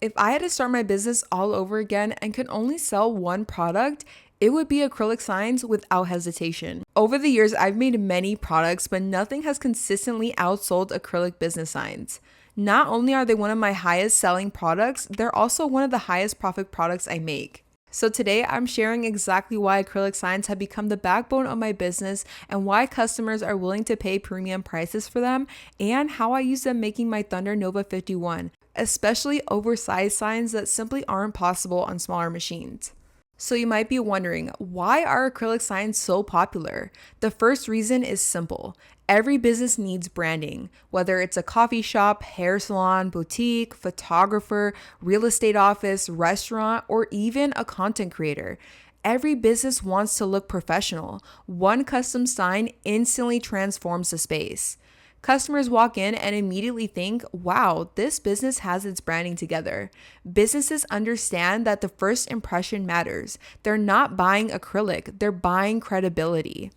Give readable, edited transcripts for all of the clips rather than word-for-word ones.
If I had to start my business all over again and could only sell one product, it would be acrylic signs without hesitation. Over the years, I've made many products, but nothing has consistently outsold acrylic business signs. Not only are they one of my highest selling products, they're also one of the highest profit products I make. So today I'm sharing exactly why acrylic signs have become the backbone of my business and why customers are willing to pay premium prices for them, and how I use them making my Thunder Nova 51, especially oversized signs that simply aren't possible on smaller machines. So you might be wondering, why are acrylic signs so popular? The first reason is simple. Every business needs branding, whether it's a coffee shop, hair salon, boutique, photographer, real estate office, restaurant, or even a content creator. Every business wants to look professional. One custom sign instantly transforms the space. Customers walk in and immediately think, wow, this business has its branding together. Businesses understand that the first impression matters. They're not buying acrylic, they're buying credibility.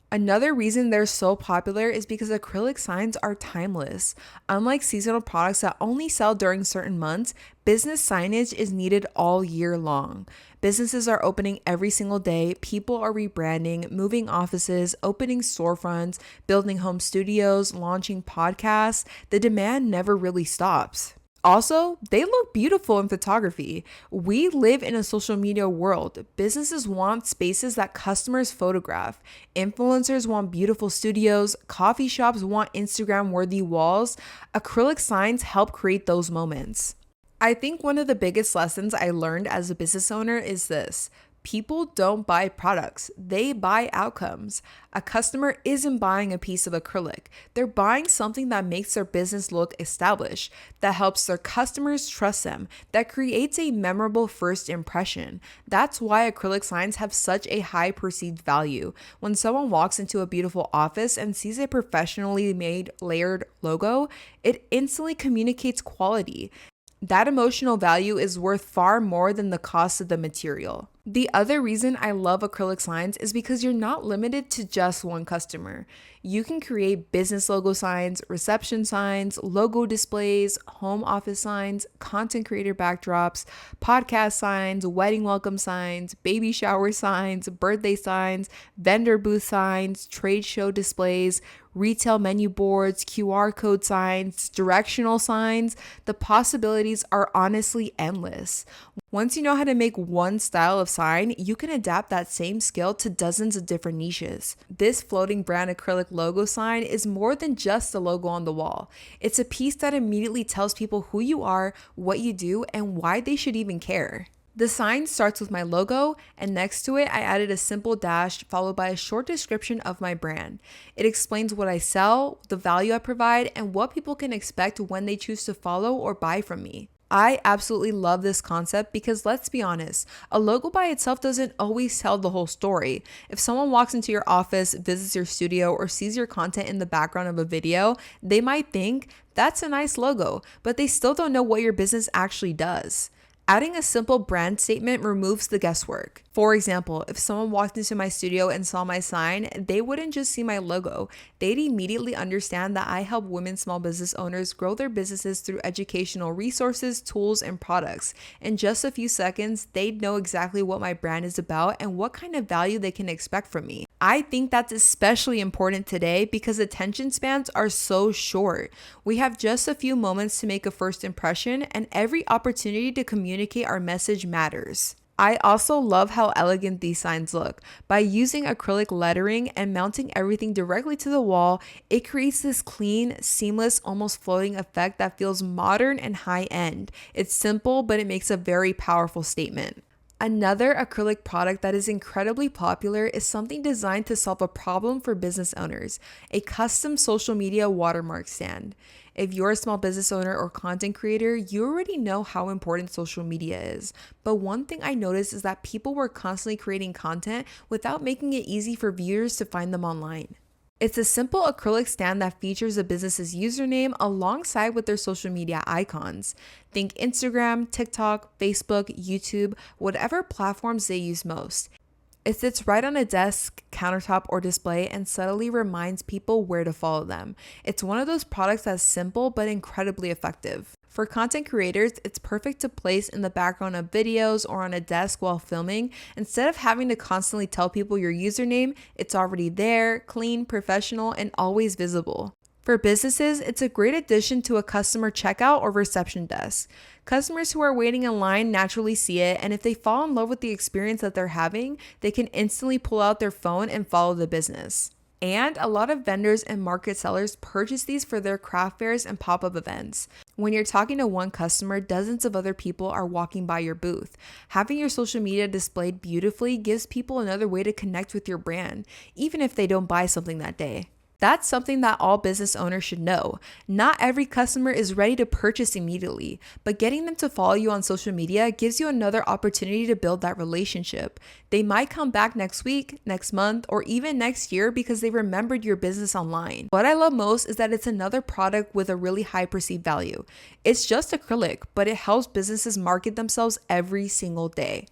Another reason they're so popular is because acrylic signs are timeless. Unlike seasonal products that only sell during certain months, business signage is needed all year long. Businesses are opening every single day, people are rebranding, moving offices, opening storefronts, building home studios, launching podcasts. The demand never really stops. Also, they look beautiful in photography. We live in a social media world. Businesses want spaces that customers photograph. Influencers want beautiful studios. Coffee shops want Instagram-worthy walls. Acrylic signs help create those moments. I think one of the biggest lessons I learned as a business owner is this. People don't buy products, they buy outcomes. A customer isn't buying a piece of acrylic. They're buying something that makes their business look established, that helps their customers trust them, that creates a memorable first impression. That's why acrylic signs have such a high perceived value. When someone walks into a beautiful office and sees a professionally made layered logo, it instantly communicates quality. That emotional value is worth far more than the cost of the material. The other reason I love acrylic signs is because you're not limited to just one customer. You can create business logo signs, reception signs, logo displays, home office signs, content creator backdrops, podcast signs, wedding welcome signs, baby shower signs, birthday signs, vendor booth signs, trade show displays, retail menu boards, QR code signs, directional signs. The possibilities are honestly endless. Once you know how to make one style of sign, you can adapt that same skill to dozens of different niches. This floating brand acrylic logo sign is more than just a logo on the wall. It's a piece that immediately tells people who you are, what you do, and why they should even care. The sign starts with my logo, and next to it, I added a simple dash followed by a short description of my brand. It explains what I sell, the value I provide, and what people can expect when they choose to follow or buy from me. I absolutely love this concept because let's be honest, a logo by itself doesn't always tell the whole story. If someone walks into your office, visits your studio, or sees your content in the background of a video, they might think, that's a nice logo, but they still don't know what your business actually does. Adding a simple brand statement removes the guesswork. For example, if someone walked into my studio and saw my sign, they wouldn't just see my logo. They'd immediately understand that I help women small business owners grow their businesses through educational resources, tools, and products. In just a few seconds, they'd know exactly what my brand is about and what kind of value they can expect from me. I think that's especially important today because attention spans are so short. We have just a few moments to make a first impression, and every opportunity to communicate our message matters. I also love how elegant these signs look. By using acrylic lettering and mounting everything directly to the wall, it creates this clean, seamless, almost floating effect that feels modern and high-end. It's simple, but it makes a very powerful statement. Another acrylic product that is incredibly popular is something designed to solve a problem for business owners, a custom social media watermark stand. If you're a small business owner or content creator, you already know how important social media is. But one thing I noticed is that people were constantly creating content without making it easy for viewers to find them online. It's a simple acrylic stand that features a business's username alongside with their social media icons. Think Instagram, TikTok, Facebook, YouTube, whatever platforms they use most. It sits right on a desk, countertop, or display and subtly reminds people where to follow them. It's one of those products that's simple but incredibly effective. For content creators, it's perfect to place in the background of videos or on a desk while filming. Instead of having to constantly tell people your username, it's already there, clean, professional, and always visible. For businesses, it's a great addition to a customer checkout or reception desk. Customers who are waiting in line naturally see it, and if they fall in love with the experience that they're having, they can instantly pull out their phone and follow the business. And a lot of vendors and market sellers purchase these for their craft fairs and pop-up events. When you're talking to one customer, dozens of other people are walking by your booth. Having your social media displayed beautifully gives people another way to connect with your brand, even if they don't buy something that day. That's something that all business owners should know. Not every customer is ready to purchase immediately, but getting them to follow you on social media gives you another opportunity to build that relationship. They might come back next week, next month, or even next year because they remembered your business online. What I love most is that it's another product with a really high perceived value. It's just acrylic, but it helps businesses market themselves every single day.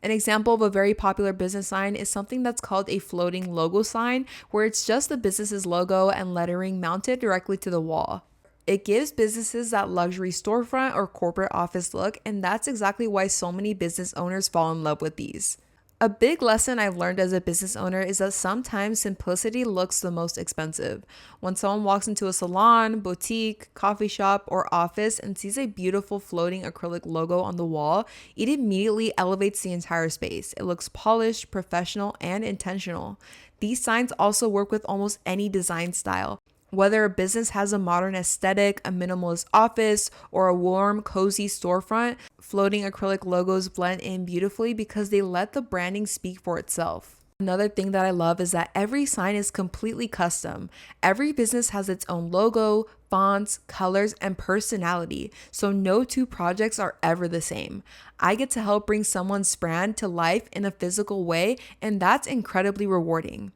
An example of a very popular business sign is something that's called a floating logo sign, where it's just the business's logo and lettering mounted directly to the wall. It gives businesses that luxury storefront or corporate office look, and that's exactly why so many business owners fall in love with these. A big lesson I've learned as a business owner is that sometimes simplicity looks the most expensive. When someone walks into a salon, boutique, coffee shop, or office and sees a beautiful floating acrylic logo on the wall, it immediately elevates the entire space. It looks polished, professional, and intentional. These signs also work with almost any design style. Whether a business has a modern aesthetic, a minimalist office, or a warm, cozy storefront, floating acrylic logos blend in beautifully because they let the branding speak for itself. Another thing that I love is that every sign is completely custom. Every business has its own logo, fonts, colors, and personality, so no two projects are ever the same. I get to help bring someone's brand to life in a physical way, and that's incredibly rewarding.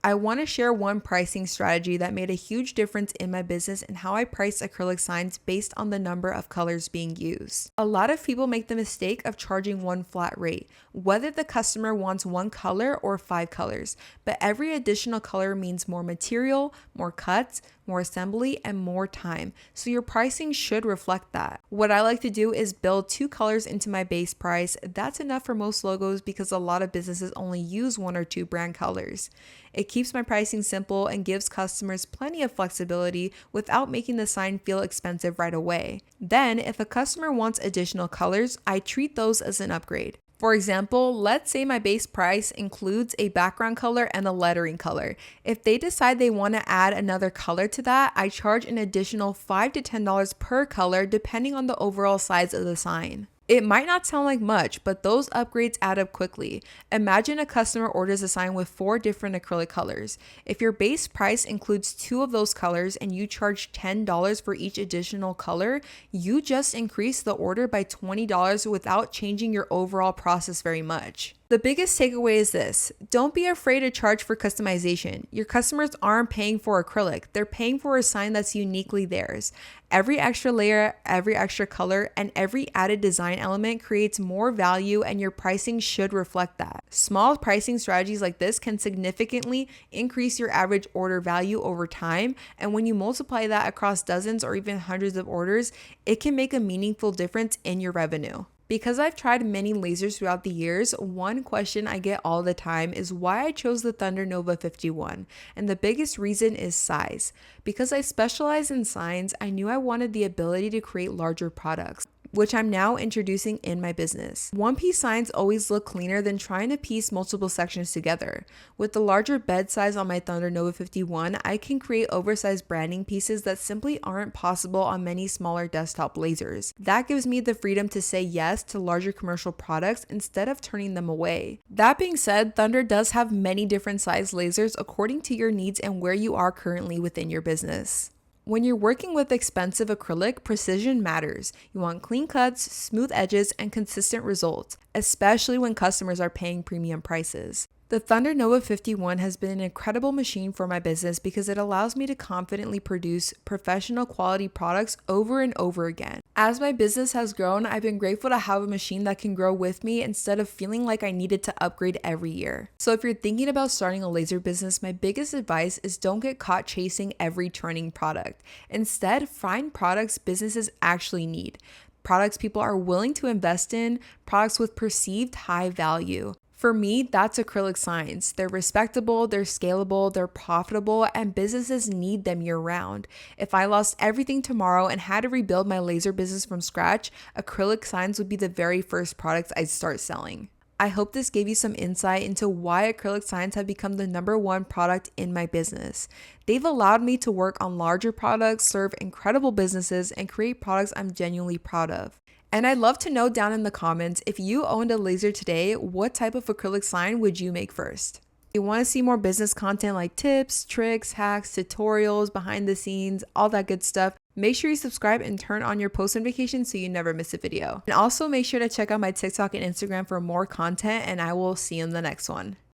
I want to share one pricing strategy that made a huge difference in my business and how I price acrylic signs based on the number of colors being used. A lot of people make the mistake of charging one flat rate, whether the customer wants one color or 5 colors, but every additional color means more material, more cuts, more assembly, and more time, so your pricing should reflect that. What I like to do is build 2 colors into my base price. That's enough for most logos because a lot of businesses only use 1 or 2 brand colors. It keeps my pricing simple and gives customers plenty of flexibility without making the sign feel expensive right away. Then, if a customer wants additional colors, I treat those as an upgrade. For example, let's say my base price includes a background color and a lettering color. If they decide they want to add another color to that, I charge an additional $5 to $10 per color depending on the overall size of the sign. It might not sound like much, but those upgrades add up quickly. Imagine a customer orders a sign with 4 different acrylic colors. If your base price includes 2 of those colors and you charge $10 for each additional color, you just increased the order by $20 without changing your overall process very much. The biggest takeaway is this: don't be afraid to charge for customization. Your customers aren't paying for acrylic, they're paying for a sign that's uniquely theirs. Every extra layer, every extra color, and every added design element creates more value, and your pricing should reflect that. Small pricing strategies like this can significantly increase your average order value over time, and when you multiply that across dozens or even hundreds of orders, it can make a meaningful difference in your revenue. Because I've tried many lasers throughout the years, one question I get all the time is why I chose the Thunder Nova 51, and the biggest reason is size. Because I specialize in signs, I knew I wanted the ability to create larger products, which I'm now introducing in my business. One-piece signs always look cleaner than trying to piece multiple sections together. With the larger bed size on my Thunder Nova 51, I can create oversized branding pieces that simply aren't possible on many smaller desktop lasers. That gives me the freedom to say yes to larger commercial products instead of turning them away. That being said, Thunder does have many different size lasers according to your needs and where you are currently within your business. When you're working with expensive acrylic, precision matters. You want clean cuts, smooth edges, and consistent results, especially when customers are paying premium prices. The Thunder Nova 51 has been an incredible machine for my business because it allows me to confidently produce professional quality products over and over again. As my business has grown, I've been grateful to have a machine that can grow with me instead of feeling like I needed to upgrade every year. So if you're thinking about starting a laser business, my biggest advice is don't get caught chasing every trending product. Instead, find products businesses actually need. Products people are willing to invest in, products with perceived high value. For me, that's acrylic signs. They're respectable, they're scalable, they're profitable, and businesses need them year round. If I lost everything tomorrow and had to rebuild my laser business from scratch, acrylic signs would be the very first products I'd start selling. I hope this gave you some insight into why acrylic signs have become the number one product in my business. They've allowed me to work on larger products, serve incredible businesses, and create products I'm genuinely proud of. And I'd love to know down in the comments, if you owned a laser today, what type of acrylic sign would you make first? If you want to see more business content like tips, tricks, hacks, tutorials, behind the scenes, all that good stuff, make sure you subscribe and turn on your post notifications so you never miss a video. And also make sure to check out my TikTok and Instagram for more content, and I will see you in the next one.